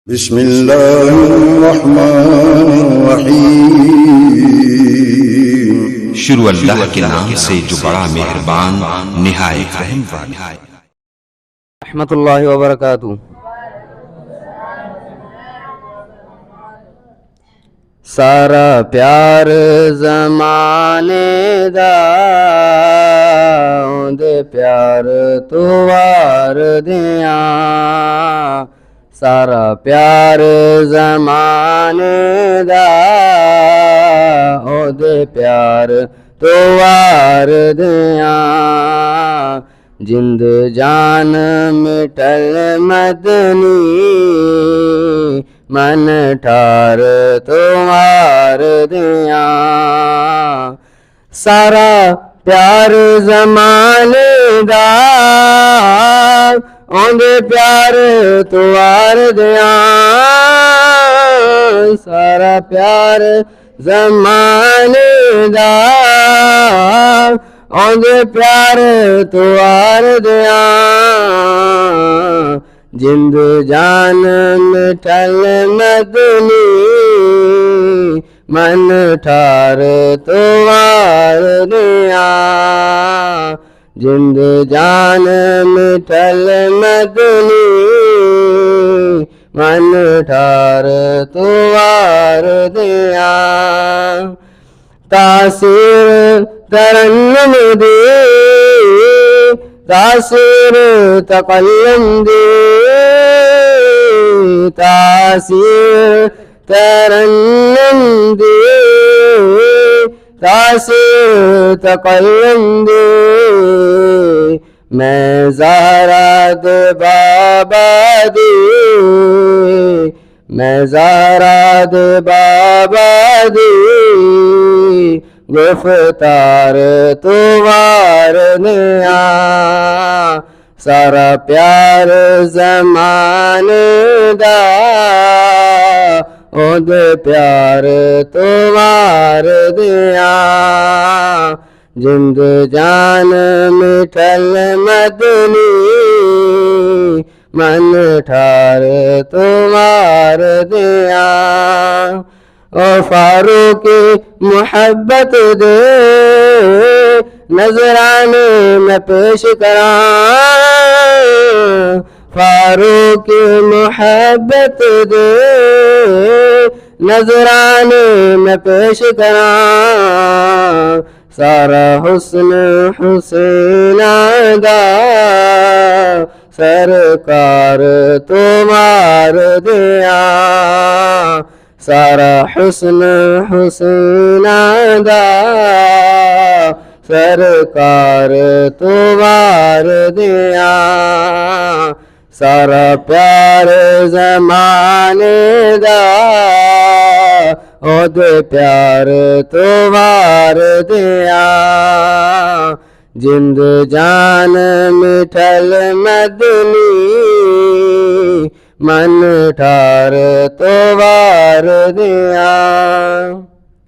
बिस्मिल्लाहिर्रहमानिर्रहीम। शुरू अल्लाह के नाम से जो बड़ा मेहरबान निहायत रहम वाला। रहमतुल्लाहि व बरकातुहू। सारा प्यार ज़माने दा ओंदे प्यार तो वार दियां। सारा प्यार ज़माने दा ओंदे प्यार तो वार दियां। जिंद जान मिटल मदनी मन ठार तुम्हार दियां। सारा प्यार ज़माने दा ओंदे प्यार तुआर दियां। सारा प्यार ज़माने दा ओंदे प्यार तुआर दियां। जिंद जान मिटल मदनी मन ठार तुआर दियां। जिंद जान मिटल मदनी मन ठार तुआर दियां। तासीर तरन्नुम दे तासीर तकल्लुम दे। तासीर तरन्नुम दे तासीर तकल्लुम दे। मैं ज़हरा दे बाबा दे मैं ज़हरा दे बाबा दे। गुफ्तार तुवार दियां। सारा प्यार ज़माने दा ओंदे प्यार तुवार दियां। जिंद जान मिटल मदनी मन ठार तुवार दियां। ओ फारूक मोहब्बत दे नजराने में पेश करां। फारूक मोहब्बत दे नजराने में पेश करां। सारा हुस्न हुसैना दा सरकार तुम्हार दियां। सारा हुस्न हुसैना दा सरकार तुम्हार दियां। सारा प्यार ज़माने दा ओदे प्यार तुम्हार दियां। जिंद जान मिटल मदनी मन ठार तुवार दियां।